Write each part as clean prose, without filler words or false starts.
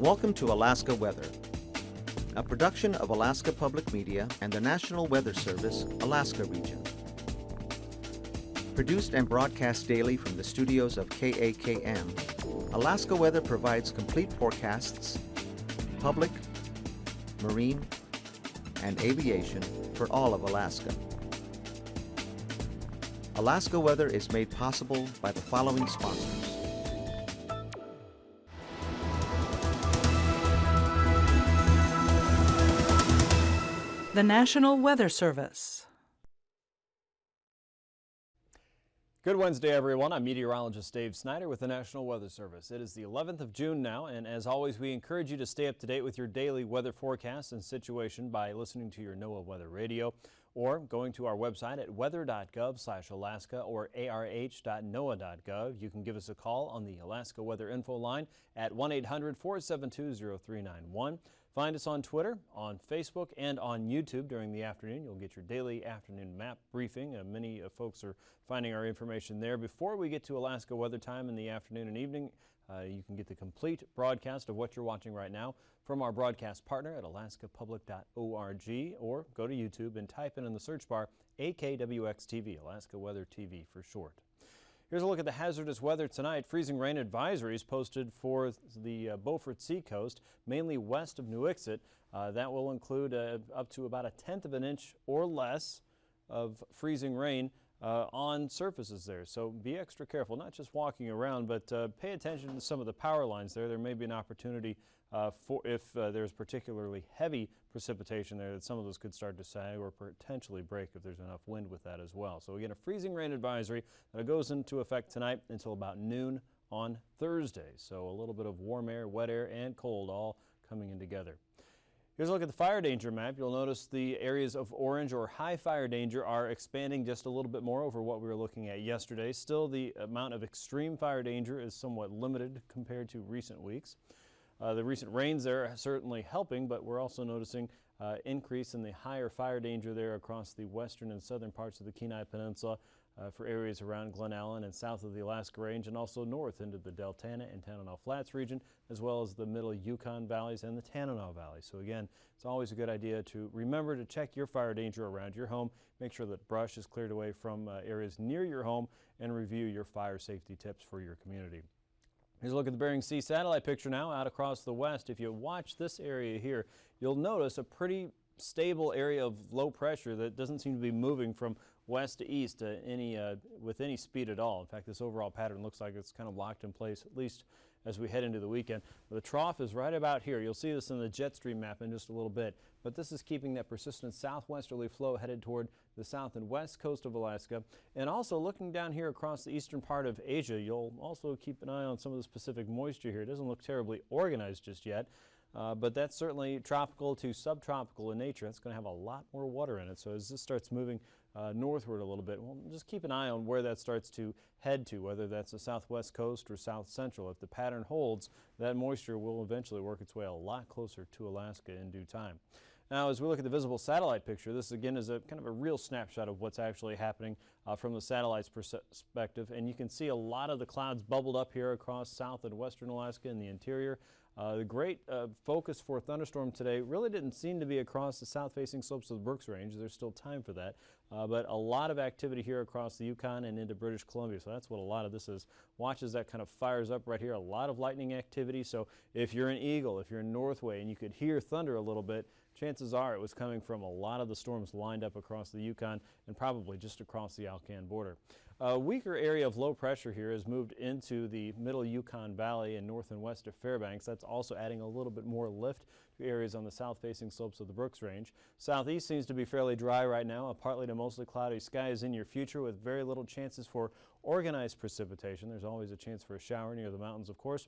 Welcome to Alaska Weather, a production of Alaska Public Media and the National Weather Service, Alaska Region. Produced and broadcast daily from the studios of KAKM, Alaska Weather provides complete forecasts, public, marine, and aviation for all of Alaska. Alaska Weather is made possible by the following sponsors. The National Weather Service. Good Wednesday, everyone. I'm meteorologist Dave Snider with the National Weather Service. It is the 11th of June now, and as always, we encourage you to stay up to date with your daily weather forecast and situation by listening to your NOAA weather radio or going to our website at weather.gov/Alaska or arh.noaa.gov. You can give us a call on the Alaska Weather Info line at 1-800-472-0391. Find us on Twitter, on Facebook, and on YouTube during the afternoon. You'll get your daily afternoon map briefing. Many folks are finding our information there. Before we get to Alaska Weather Time in the afternoon and evening, you can get the complete broadcast of what you're watching right now from our broadcast partner at alaskapublic.org, or go to YouTube and type in the search bar AKWX TV, Alaska Weather TV for short. Here's a look at the hazardous weather tonight. Freezing rain advisories posted for the Beaufort Seacoast, mainly west of Nuiqsut. That will include up to about 1/10 of an inch or less of freezing rain on surfaces there. So be extra careful, not just walking around, but pay attention to some of the power lines there. There may be an opportunity for if there's particularly heavy precipitation there, that some of those could start to sag or potentially break if there's enough wind with that as well. So again, a freezing rain advisory that goes into effect tonight until about noon on Thursday. So a little bit of warm air, wet air, and cold all coming in together. Here's a look at the fire danger map. You'll notice the areas of orange or high fire danger are expanding just a little bit more over what we were looking at yesterday. Still, the amount of extreme fire danger is somewhat limited compared to recent weeks. The recent rains there are certainly helping, but we're also noticing increase in the higher fire danger there across the western and southern parts of the Kenai Peninsula for areas around Glen Allen and south of the Alaska Range, and also north into the Deltana and Tanana Flats region, as well as the middle Yukon valleys and the Tanana Valley. So again, it's always a good idea to remember to check your fire danger around your home, make sure that brush is cleared away from areas near your home, and review your fire safety tips for your community. Here's a look at the Bering Sea satellite picture now out across the west. If you watch this area here, you'll notice a pretty stable area of low pressure that doesn't seem to be moving from west to east with any speed at all. In fact, this overall pattern looks like it's kind of locked in place, at least as we head into the weekend. The trough is right about here. You'll see this in the jet stream map in just a little bit, but this is keeping that persistent southwesterly flow headed toward the south and west coast of Alaska. And also looking down here across the eastern part of Asia, you'll also keep an eye on some of the specific moisture here. It doesn't look terribly organized just yet. But that's certainly tropical to subtropical in nature. That's going to have a lot more water in it. So as this starts moving northward a little bit, well, just keep an eye on where that starts to head to, whether that's the southwest coast or south central. If the pattern holds, that moisture will eventually work its way a lot closer to Alaska in due time. Now, as we look at the visible satellite picture, this again is a kind of a real snapshot of what's actually happening from the satellite's perspective. And you can see a lot of the clouds bubbled up here across south and western Alaska in the interior. The great focus for a thunderstorm today really didn't seem to be across the south-facing slopes of the Brooks Range. There's still time for that. But a lot of activity here across the Yukon and into British Columbia. So that's what a lot of this is. Watch as that kind of fires up right here. A lot of lightning activity. So if you're in Eagle, if you're in Northway, and you could hear thunder a little bit, chances are it was coming from a lot of the storms lined up across the Yukon and probably just across the Alcan border. A weaker area of low pressure here has moved into the middle Yukon Valley and north and west of Fairbanks. That's also adding a little bit more lift to areas on the south-facing slopes of the Brooks Range. Southeast seems to be fairly dry right now. A partly to mostly cloudy sky is in your future with very little chances for organized precipitation. There's always a chance for a shower near the mountains, of course.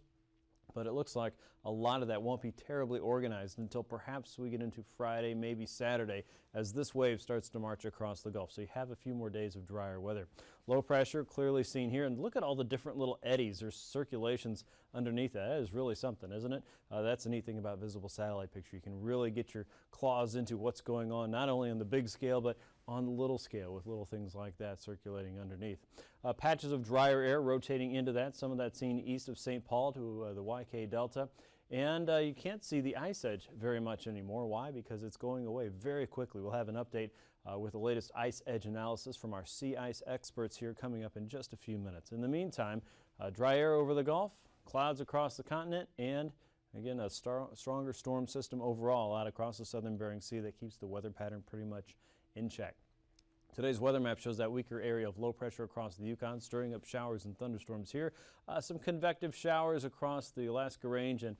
But it looks like a lot of that won't be terribly organized until perhaps we get into Friday, maybe Saturday, as this wave starts to march across the Gulf. So you have a few more days of drier weather. Low pressure clearly seen here, and look at all the different little eddies or circulations underneath that. That is really something, isn't it? That's the neat thing about visible satellite picture. You can really get your claws into what's going on, not only on the big scale, but on the little scale with little things like that circulating underneath. Patches of drier air rotating into that. Some of that seen east of St. Paul to the YK Delta. And you can't see the ice edge very much anymore. Why? Because it's going away very quickly. We'll have an update with the latest ice edge analysis from our sea ice experts here coming up in just a few minutes. In the meantime, dry air over the Gulf, clouds across the continent, and again, a stronger storm system overall out across the southern Bering Sea that keeps the weather pattern pretty much in check. Today's weather map shows that weaker area of low pressure across the Yukon, stirring up showers and thunderstorms here. Some convective showers across the Alaska Range and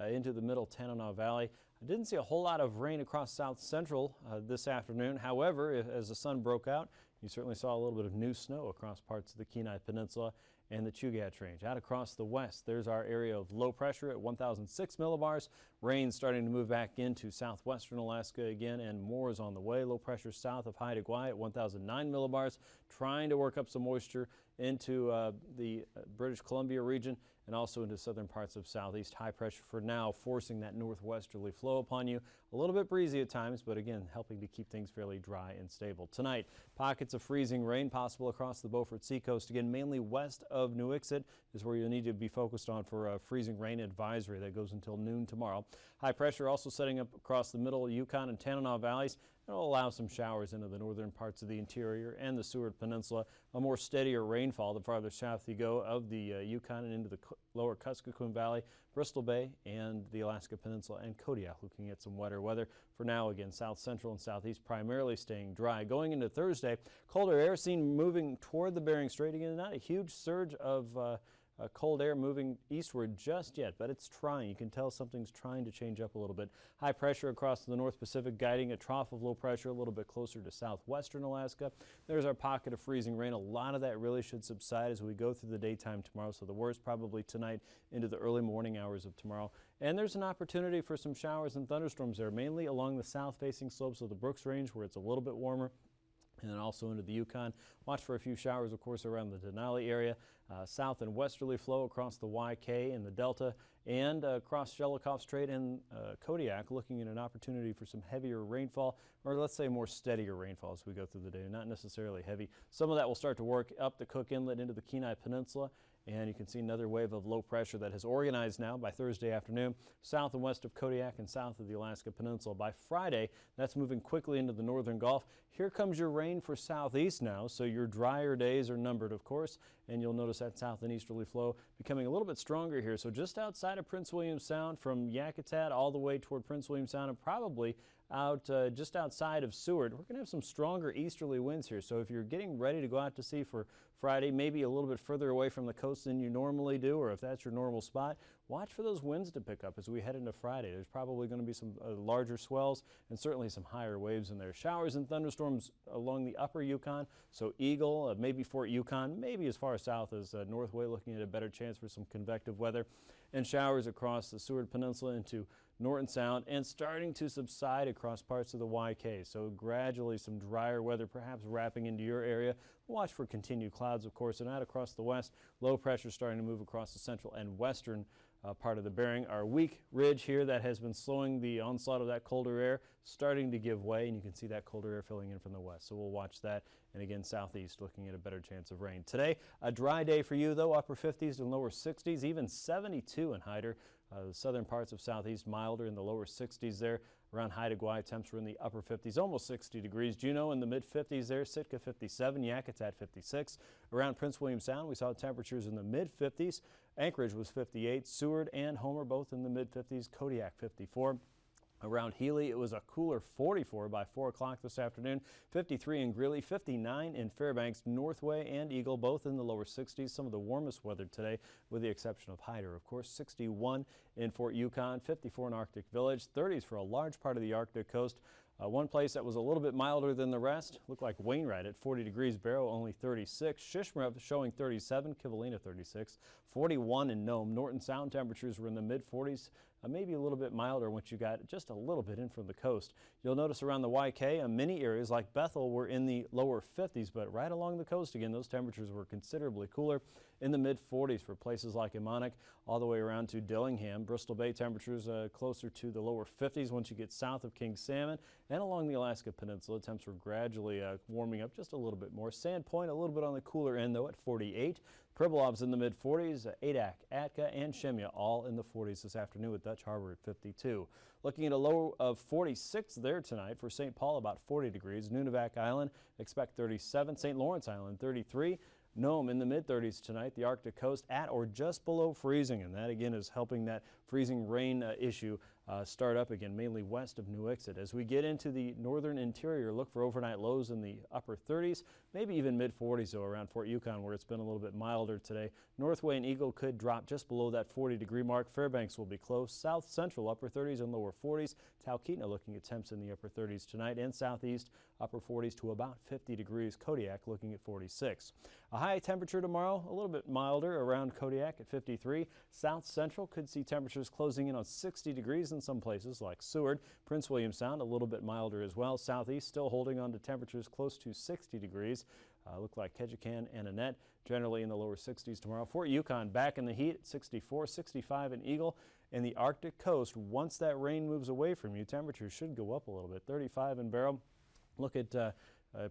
into the middle Tanana Valley. I didn't see a whole lot of rain across south central this afternoon. However, as the sun broke out, you certainly saw a little bit of new snow across parts of the Kenai Peninsula and the Chugach Range. Out across the west, there's our area of low pressure at 1,006 millibars. Rain starting to move back into southwestern Alaska again, and more is on the way. Low pressure south of Haida Gwaii at 1,009 millibars, trying to work up some moisture into the British Columbia region and also into southern parts of southeast. High pressure for now forcing that northwesterly flow upon you. A little bit breezy at times, but again, helping to keep things fairly dry and stable. Tonight, pockets of freezing rain possible across the Beaufort Seacoast. Again, mainly west of Nuiqsut is where you'll need to be focused on for a freezing rain advisory that goes until noon tomorrow. High pressure also setting up across the middle Yukon and Tanana valleys. It'll allow some showers into the northern parts of the interior and the Seward Peninsula. A more steadier rainfall the farther south you go of the Yukon and into the lower Kuskokwim Valley, Bristol Bay, and the Alaska Peninsula and Kodiak. Looking at some wetter weather for now. Again, south central and southeast primarily staying dry. Going into Thursday, colder air seen moving toward the Bering Strait. Again, not a huge surge of cold air moving eastward just yet, but it's trying. You can tell something's trying to change up a little bit. High pressure across the North Pacific guiding a trough of low pressure a little bit closer to southwestern Alaska. There's our pocket of freezing rain. A lot of that really should subside as we go through the daytime tomorrow, so the worst probably tonight into the early morning hours of tomorrow. And there's an opportunity for some showers and thunderstorms there, mainly along the south-facing slopes of the Brooks Range where it's a little bit warmer, and then also into the Yukon. Watch for a few showers, of course, around the Denali area. South and westerly flow across the YK and the Delta, and across Shelikof Strait and Kodiak, looking at an opportunity for some heavier rainfall, or let's say more steadier rainfall as we go through the day. Not necessarily heavy. Some of that will start to work up the Cook Inlet into the Kenai Peninsula. And you can see another wave of low pressure that has organized now by Thursday afternoon, south and west of Kodiak and south of the Alaska Peninsula. By Friday, that's moving quickly into the northern Gulf. Here comes your rain for southeast now, so your drier days are numbered, of course, and you'll notice that south and easterly flow becoming a little bit stronger here. So just outside of Prince William Sound, from Yakutat all the way toward Prince William Sound, and probably out just outside of Seward, we're going to have some stronger easterly winds here. So if you're getting ready to go out to sea for Friday, maybe a little bit further away from the coast than you normally do, or if that's your normal spot, watch for those winds to pick up as we head into Friday. There's probably going to be some larger swells and certainly some higher waves in there. Showers and thunderstorms along the upper Yukon, so Eagle, maybe Fort Yukon, maybe as far south as Northway, looking at a better chance for some convective weather, and showers across the Seward Peninsula into Norton Sound, and starting to subside across parts of the YK. So gradually some drier weather perhaps wrapping into your area. Watch for continued clouds, of course, and out across the west. Low pressure starting to move across the central and western part of the Bering. Our weak ridge here that has been slowing the onslaught of that colder air starting to give way, and you can see that colder air filling in from the west. So we'll watch that. And again, southeast looking at a better chance of rain. Today, a dry day for you though, upper 50s and lower 60s, even 72 in Hyder. The southern parts of southeast milder in the lower 60s there. Around Haida Gwaii, temps were in the upper 50s, almost 60 degrees. Juneau in the mid 50s there, Sitka 57, Yakutat 56. Around Prince William Sound, we saw temperatures in the mid 50s. Anchorage was 58, Seward and Homer both in the mid 50s, Kodiak 54. Around Healy, it was a cooler 44 by 4 o'clock this afternoon, 53 in Greeley, 59 in Fairbanks, Northway and Eagle, both in the lower 60s. Some of the warmest weather today, with the exception of Hyder, of course. 61 in Fort Yukon, 54 in Arctic Village, 30s for a large part of the Arctic coast. One place that was a little bit milder than the rest looked like Wainwright at 40 degrees, Barrow only 36, Shishmaref showing 37, Kivalina 36, 41 in Nome. Norton Sound temperatures were in the mid 40s, maybe a little bit milder once you got just a little bit in from the coast. You'll notice around the YK, many areas like Bethel were in the lower 50s, but right along the coast again, those temperatures were considerably cooler. in the mid-40s for places like Emonic all the way around to Dillingham. Bristol Bay temperatures closer to the lower 50s once you get south of King Salmon, and along the Alaska Peninsula, temps are gradually warming up just a little bit more. Sandpoint a little bit on the cooler end though at 48. Pribilof's in the mid-40s, Adak, Atka, and Shemya all in the 40s this afternoon with Dutch Harbor at 52. Looking at a low of 46 there tonight for St. Paul, about 40 degrees. Nunivak Island, expect 37. St. Lawrence Island, 33. Nome in the mid-30s tonight. The Arctic coast at or just below freezing, and that again is helping that freezing rain issue start up again, mainly west of New Ixod. As we get into the northern interior, look for overnight lows in the upper 30s, maybe even mid-40s though around Fort Yukon, where it's been a little bit milder today. Northway and Eagle could drop just below that 40-degree mark. Fairbanks will be close. South Central upper 30s and lower 40s. Talkeetna looking at temps in the upper 30s tonight, and southeast upper 40s to about 50 degrees. Kodiak looking at 46. A high temperature tomorrow, a little bit milder around Kodiak at 53. South Central could see temperatures closing in on 60 degrees in some places like Seward. Prince William Sound a little bit milder as well. Southeast still holding on to temperatures close to 60 degrees. Look like Ketchikan and Annette generally in the lower 60s tomorrow. Fort Yukon back in the heat at 64, 65 in Eagle. And the Arctic coast, once that rain moves away from you, temperatures should go up a little bit. 35 in Barrow. Look at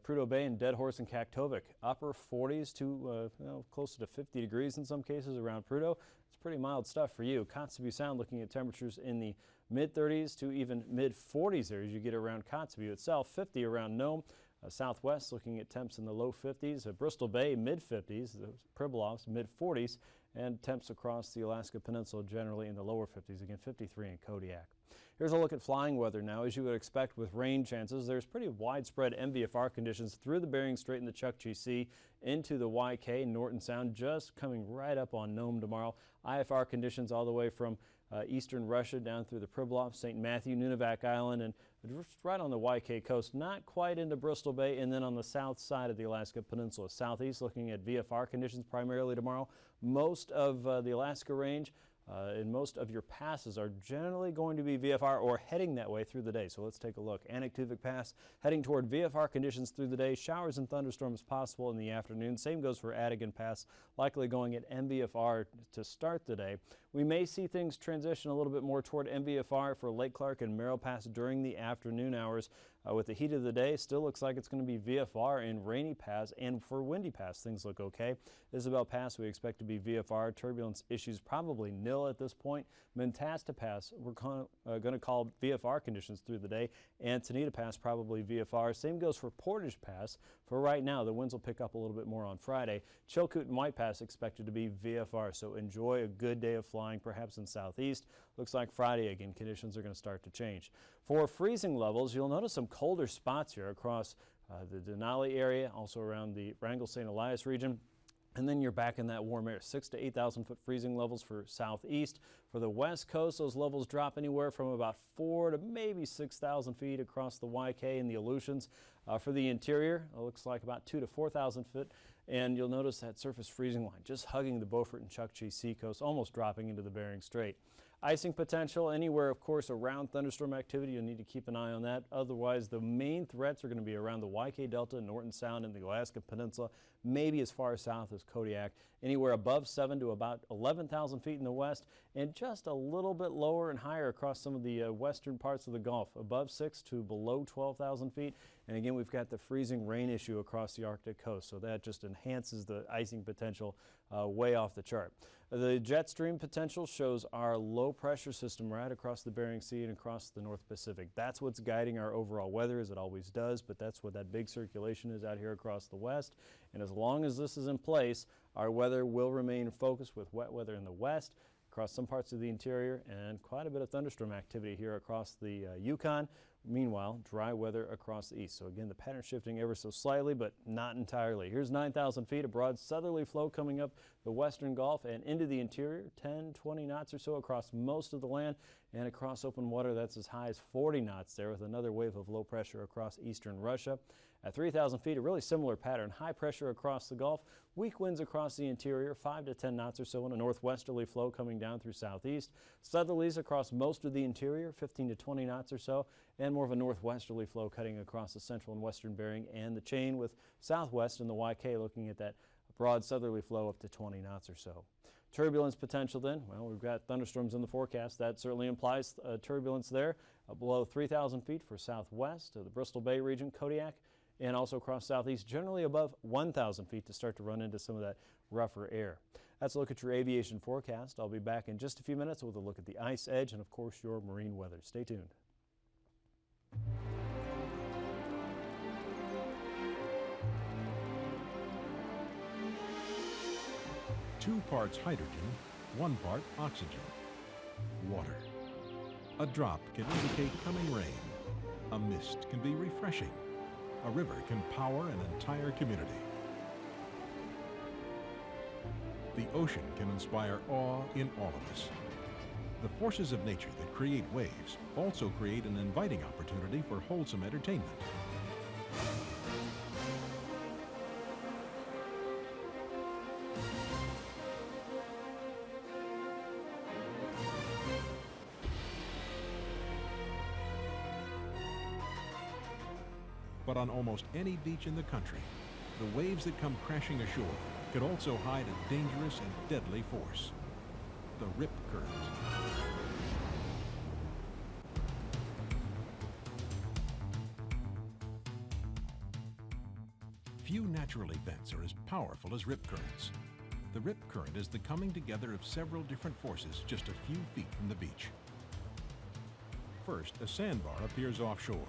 Prudhoe Bay and Dead Horse and Kaktovik, upper 40s to closer to 50 degrees in some cases around Prudhoe. It's pretty mild stuff for you. Kotzebue Sound looking at temperatures in the mid-30s to even mid-40s there as you get around Kotzebue itself. 50 around Nome. Southwest looking at temps in the low 50s. Bristol Bay mid-50s. The Pribilofs mid-40s. And temps across the Alaska Peninsula generally in the lower 50s. Again, 53 in Kodiak. Here's a look at flying weather now. As you would expect with rain chances, there's pretty widespread MVFR conditions through the Bering Strait and the Chukchi Sea into the YK, Norton Sound, just coming right up on Nome tomorrow. IFR conditions all the way from eastern Russia down through the Pribilof, St. Matthew, Nunivak Island, and just right on the YK coast, not quite into Bristol Bay, and then on the south side of the Alaska Peninsula. Southeast looking at VFR conditions primarily tomorrow. Most of the Alaska range and most of your passes are generally going to be VFR or heading that way through the day. So let's take a look. Anaktuvik Pass heading toward VFR conditions through the day. Showers and thunderstorms possible in the afternoon. Same goes for Adigan Pass, likely going at MVFR to start the day. We may see things transition a little bit more toward MVFR for Lake Clark and Merrill Pass during the afternoon hours. With the heat of the day, still looks like it's going to be VFR in Rainy Pass, and for Windy Pass, things look okay. Isabel Pass, we expect to be VFR. Turbulence issues probably nil at this point. Mentasta Pass, we're going to call VFR conditions through the day, and Tanita Pass probably VFR. Same goes for Portage Pass. For right now, the winds will pick up a little bit more on Friday. Chilkoot and White Pass expected to be VFR, so enjoy a good day of flying, perhaps in southeast. Looks like Friday again, conditions are going to start to change. For freezing levels, you'll notice some colder spots here across the Denali area, also around the Wrangell-St. Elias region. And then you're back in that warm air, 6,000 to 8,000 foot freezing levels for southeast. For the west coast, those levels drop anywhere from about 4,000 to maybe 6,000 feet across the YK and the Aleutians. For the interior, it looks like about 2,000 to 4,000 foot. And you'll notice that surface freezing line just hugging the Beaufort and Chukchi seacoast, almost dropping into the Bering Strait. Icing potential anywhere, of course, around thunderstorm activity. You'll need to keep an eye on that. Otherwise, the main threats are going to be around the YK Delta, Norton Sound, and the Alaska Peninsula, maybe as far south as Kodiak, anywhere above 7,000 to about 11,000 feet in the west, and just a little bit lower and higher across some of the western parts of the Gulf, above 6,000 to below 12,000 feet. And again, we've got the freezing rain issue across the Arctic coast, so that just enhances the icing potential way off the chart. The jet stream potential shows our low pressure system right across the Bering Sea and across the North Pacific. That's what's guiding our overall weather, as it always does, but that's what that big circulation is out here across the west. And as long as this is in place, our weather will remain focused with wet weather in the west, across some parts of the interior, and quite a bit of thunderstorm activity here across the Yukon. Meanwhile, dry weather across the east. So again, the pattern shifting ever so slightly, but not entirely. Here's 9,000 feet, a broad southerly flow coming up the western Gulf and into the interior, 10, 20 knots or so across most of the land, and across open water that's as high as 40 knots there, with another wave of low pressure across eastern Russia. At 3,000 feet, a really similar pattern. High pressure across the Gulf, weak winds across the interior, 5 to 10 knots or so, and a northwesterly flow coming down through southeast. Southerlies across most of the interior, 15 to 20 knots or so, and more of a northwesterly flow cutting across the central and western Bering and the chain, with southwest and the YK looking at that Broad southerly flow up to 20 knots or so. Turbulence potential then, well, we've got thunderstorms in the forecast. That certainly implies turbulence there below 3,000 feet for southwest of the Bristol Bay region, Kodiak, and also across southeast, generally above 1,000 feet to start to run into some of that rougher air. That's a look at your aviation forecast. I'll be back in just a few minutes with a look at the ice edge and, of course, your marine weather. Stay tuned. Two parts hydrogen, 1 part oxygen. Water. A drop can indicate coming rain. A mist can be refreshing. A river can power an entire community. The ocean can inspire awe in all of us. The forces of nature that create waves also create an inviting opportunity for wholesome entertainment. But on almost any beach in the country, the waves that come crashing ashore could also hide a dangerous and deadly force: the rip current. Few natural events are as powerful as rip currents. The rip current is the coming together of several different forces just a few feet from the beach. First, a sandbar appears offshore.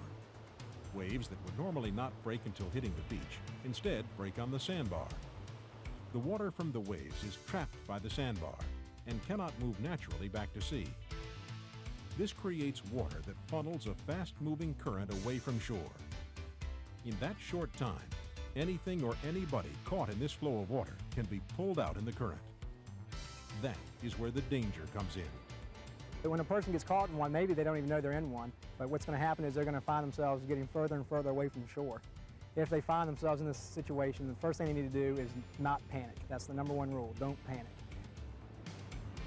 Waves that would normally not break until hitting the beach instead break on the sandbar. The water from the waves is trapped by the sandbar and cannot move naturally back to sea. This creates water that funnels a fast-moving current away from shore. In that short time, anything or anybody caught in this flow of water can be pulled out in the current. That is where the danger comes in. When a person gets caught in one, maybe they don't even know they're in one, but what's going to happen is they're going to find themselves getting further and further away from shore. If they find themselves in this situation, the first thing they need to do is not panic. That's the #1 rule: don't panic.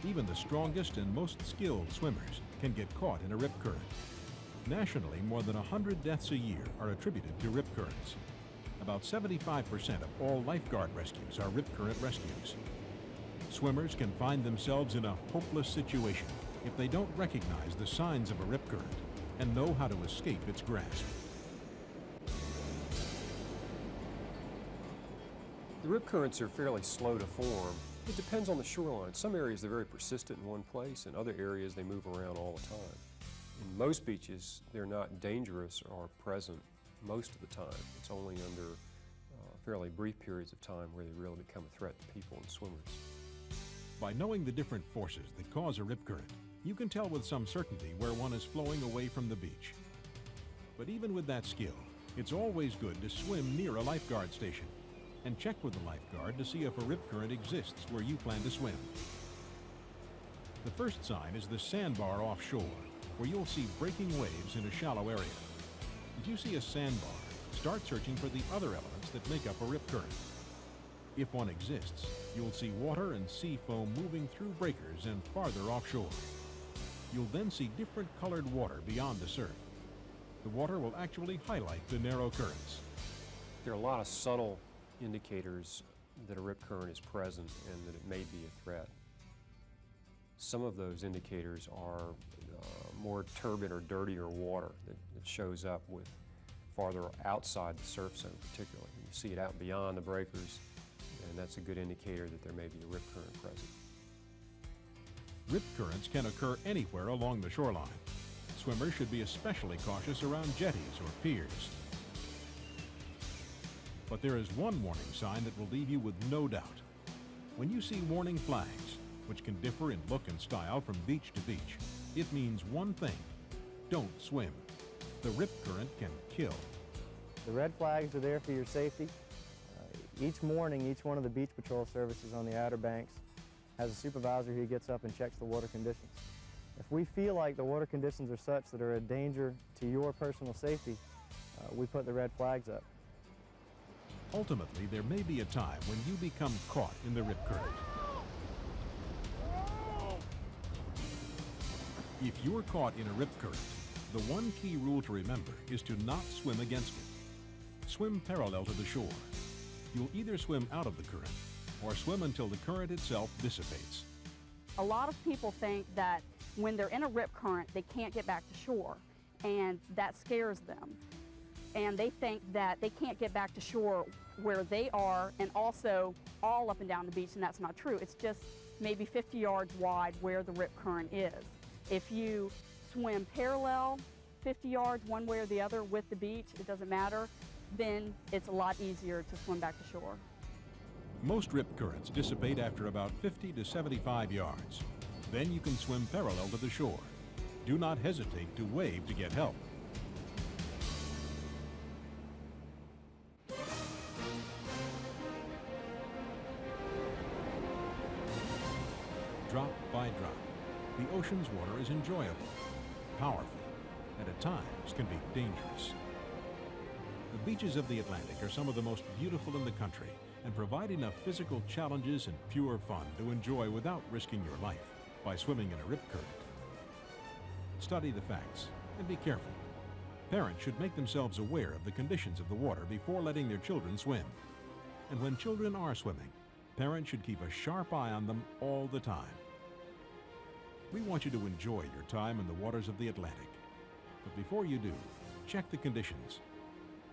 Even the strongest and most skilled swimmers can get caught in a rip current. Nationally, more than 100 deaths a year are attributed to rip currents. About 75% of all lifeguard rescues are rip current rescues. Swimmers can find themselves in a hopeless situation if they don't recognize the signs of a rip current and know how to escape its grasp. The rip currents are fairly slow to form. It depends on the shoreline. Some areas they're very persistent in one place, and other areas they move around all the time. In most beaches, they're not dangerous or present most of the time. It's only under fairly brief periods of time where they really become a threat to people and swimmers. By knowing the different forces that cause a rip current, you can tell with some certainty where one is flowing away from the beach. But even with that skill, it's always good to swim near a lifeguard station and check with the lifeguard to see if a rip current exists where you plan to swim. The first sign is the sandbar offshore, where you'll see breaking waves in a shallow area. If you see a sandbar, start searching for the other elements that make up a rip current. If one exists, you'll see water and sea foam moving through breakers and farther offshore. You'll then see different colored water beyond the surf. The water will actually highlight the narrow currents. There are a lot of subtle indicators that a rip current is present and that it may be a threat. Some of those indicators are more turbid or dirtier water that shows up with farther outside the surf zone particularly. You see it out beyond the breakers, and that's a good indicator that there may be a rip current present. Rip currents can occur anywhere along the shoreline. Swimmers should be especially cautious around jetties or piers. But there is one warning sign that will leave you with no doubt. When you see warning flags, which can differ in look and style from beach to beach, it means one thing: don't swim. The rip current can kill. The red flags are there for your safety. Each morning, each one of the beach patrol services on the Outer Banks has a supervisor who gets up and checks the water conditions. If we feel like the water conditions are such that are a danger to your personal safety, we put the red flags up. Ultimately, there may be a time when you become caught in the rip current. If you're caught in a rip current, the one key rule to remember is to not swim against it. Swim parallel to the shore. You'll either swim out of the current or swim until the current itself dissipates. A lot of people think that when they're in a rip current, they can't get back to shore, and that scares them. And they think that they can't get back to shore where they are and also all up and down the beach, and that's not true. It's just maybe 50 yards wide where the rip current is. If you swim parallel 50 yards one way or the other with the beach, it doesn't matter, then it's a lot easier to swim back to shore. Most rip currents dissipate after about 50 to 75 yards. Then you can swim parallel to the shore. Do not hesitate to wave to get help. Drop by drop, the ocean's water is enjoyable, powerful, and at times can be dangerous. The beaches of the Atlantic are some of the most beautiful in the country and provide enough physical challenges and pure fun to enjoy without risking your life by swimming in a rip current. Study the facts and be careful. Parents should make themselves aware of the conditions of the water before letting their children swim. And when children are swimming, parents should keep a sharp eye on them all the time. We want you to enjoy your time in the waters of the Atlantic. But before you do, check the conditions.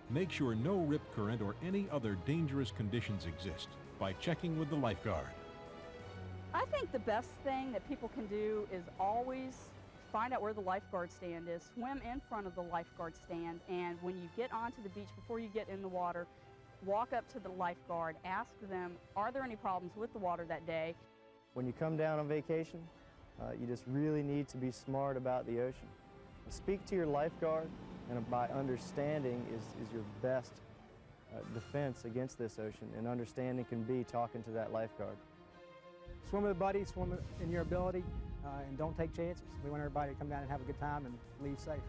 Make sure no rip current or any other dangerous conditions exist by checking with the lifeguard. I think the best thing that people can do is always find out where the lifeguard stand is, swim in front of the lifeguard stand, and when you get onto the beach, before you get in the water, walk up to the lifeguard, ask them, are there any problems with the water that day? When you come down on vacation, you just really need to be smart about the ocean. Speak to your lifeguard, and by understanding is your best defense against this ocean, and understanding can be talking to that lifeguard. Swim with a buddy, swim in your ability, and don't take chances. We want everybody to come down and have a good time and leave safe.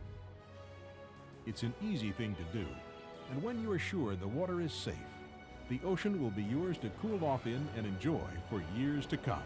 It's an easy thing to do, and when you are sure the water is safe, the ocean will be yours to cool off in and enjoy for years to come.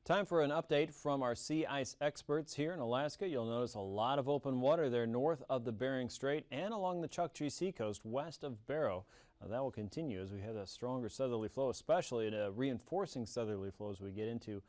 Time for an update from our sea ice experts here in Alaska. You'll notice a lot of open water there north of the Bering Strait and along the Chukchi Seacoast west of Barrow. That will continue as we have a stronger southerly flow, especially a reinforcing southerly flow as we get into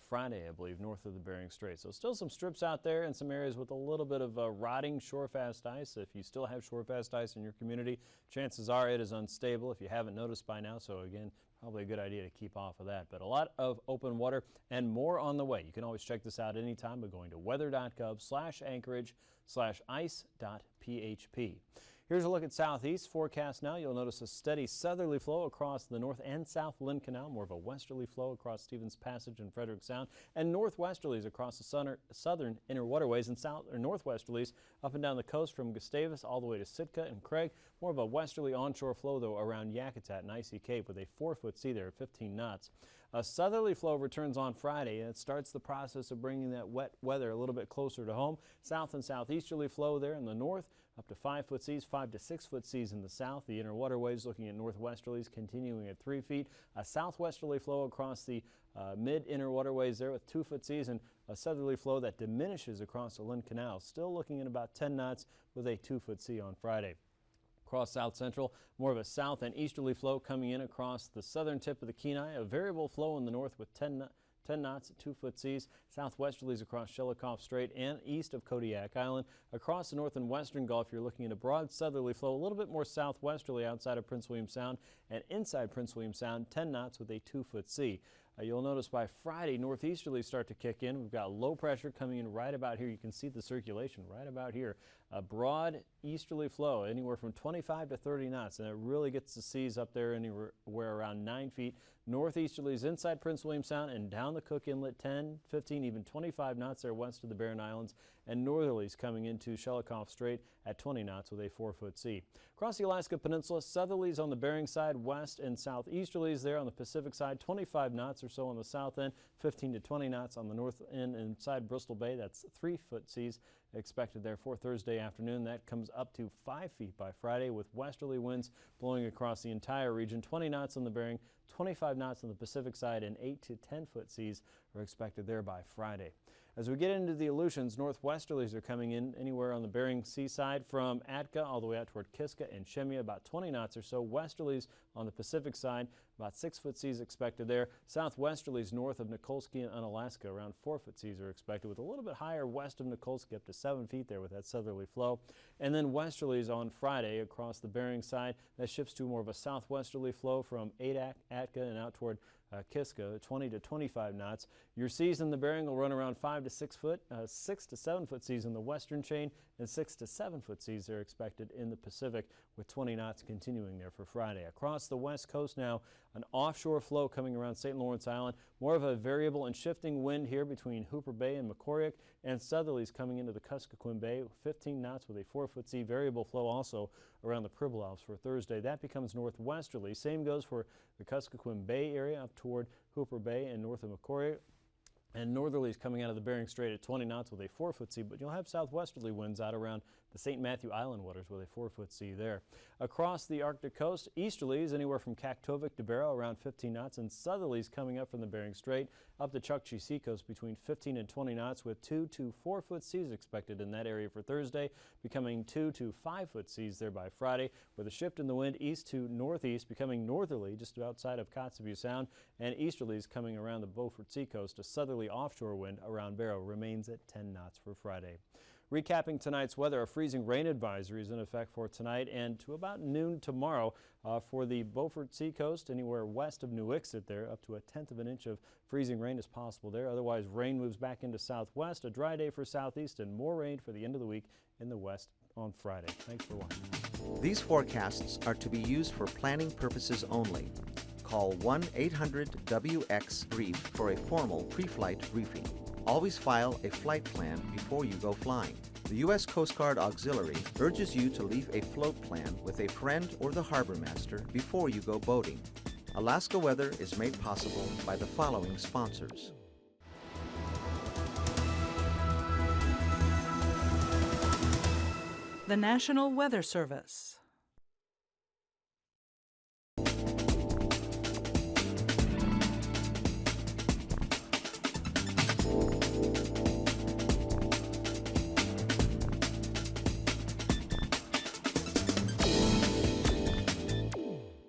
Friday, I believe, north of the Bering Strait. So still some strips out there in some areas with a little bit of rotting shore-fast ice. If you still have shore-fast ice in your community, chances are it is unstable if you haven't noticed by now. So again, probably a good idea to keep off of that. But a lot of open water and more on the way. You can always check this out anytime by going to weather.gov/anchorage/ice.php. Here's a look at southeast forecast now. You'll notice a steady southerly flow across the north and south Lynn Canal, more of a westerly flow across Stevens Passage and Frederick Sound, and northwesterlies across the southern inner waterways and south or northwesterlies up and down the coast from Gustavus all the way to Sitka and Craig. More of a westerly onshore flow, though, around Yakutat and Icy Cape with a 4-foot sea there at 15 knots. A southerly flow returns on Friday, and it starts the process of bringing that wet weather a little bit closer to home. South and southeasterly flow there in the north, up to 5-foot seas, 5 to 6-foot seas in the south. The inner waterways looking at northwesterlies continuing at 3 feet. A southwesterly flow across the mid-inner waterways there with 2-foot seas, and a southerly flow that diminishes across the Lynn Canal, still looking at about 10 knots with a 2-foot sea on Friday. Across South Central, more of a south and easterly flow coming in across the southern tip of the Kenai. A variable flow in the north with 10 knots at 2-foot seas. Southwesterlies across Shelikof Strait and east of Kodiak Island. Across the north and western Gulf, you're looking at a broad southerly flow, a little bit more southwesterly outside of Prince William Sound, and inside Prince William Sound, 10 knots with a 2-foot sea. You'll notice by Friday, northeasterlies start to kick in. We've got low pressure coming in right about here. You can see the circulation right about here. A broad easterly flow, anywhere from 25 to 30 knots, and it really gets the seas up there anywhere around 9 feet. Northeasterlies inside Prince William Sound and down the Cook Inlet, 10, 15, even 25 knots there west of the Barren Islands. and northerlies coming into Shelikof Strait at 20 knots with a 4-foot sea. Across the Alaska Peninsula, southerlies on the Bering side, west and southeasterlies there on the Pacific side, 25 knots or so on the south end, 15 to 20 knots on the north end inside Bristol Bay. That's 3-foot seas expected there for Thursday afternoon. That comes up to 5 feet by Friday with westerly winds blowing across the entire region. 20 knots on the Bering, 25 knots on the Pacific side, and 8 to 10-foot seas are expected there by Friday. As we get into the Aleutians, northwesterlies are coming in anywhere on the Bering Sea side from Atka all the way out toward Kiska and Shemya, about 20 knots or so. Westerlies on the Pacific side, about 6-foot seas expected there. Southwesterlies north of Nikolsky and Unalaska, around 4-foot seas are expected, with a little bit higher west of Nikolsky, up to 7 feet there with that southerly flow. And then westerlies on Friday across the Bering side. That shifts to more of a southwesterly flow from Adak, Atka, and out toward Kiska, 20 to 25 knots. Your seas in the Bering will run around 5 to 6 foot, 6 to 7 foot seas in the western chain, and 6 to 7 foot seas are expected in the Pacific, with 20 knots continuing there for Friday. Across the west coast now, an offshore flow coming around St. Lawrence Island. More of a variable and shifting wind here between Hooper Bay and Macquarie, and southerlies coming into the Kuskokwim Bay, 15 knots with a 4-foot sea. Variable flow also around the Pribilofs for Thursday. That becomes northwesterly. Same goes for the Kuskokwim Bay area up toward Hooper Bay and north of Macquarie. And northerlies coming out of the Bering Strait at 20 knots with a 4-foot sea, but you'll have southwesterly winds out around the St. Matthew Island waters with a 4-foot sea there. Across the Arctic coast, easterlies anywhere from Kaktovik to Barrow around 15 knots, and southerlies coming up from the Bering Strait up the Chukchi Seacoast between 15 and 20 knots, with 2 to 4-foot seas expected in that area for Thursday, becoming 2 to 5-foot seas there by Friday, with a shift in the wind east to northeast, becoming northerly just outside of Kotzebue Sound, and easterlies coming around the Beaufort Seacoast. A southerly offshore wind around Barrow remains at 10 knots for Friday. Recapping tonight's weather, a freezing rain advisory is in effect for tonight and to about noon tomorrow for the Beaufort Seacoast, anywhere west of New Ixet there, up to 1/10 of an inch of freezing rain is possible there. Otherwise, rain moves back into southwest, a dry day for southeast, and more rain for the end of the week in the west on Friday. Thanks for watching. These forecasts are to be used for planning purposes only. Call 1-800-WX-BRIEF for a formal pre-flight briefing. Always file a flight plan before you go flying. The U.S. Coast Guard Auxiliary urges you to leave a float plan with a friend or the harbor master before you go boating. Alaska Weather is made possible by the following sponsors. The National Weather Service.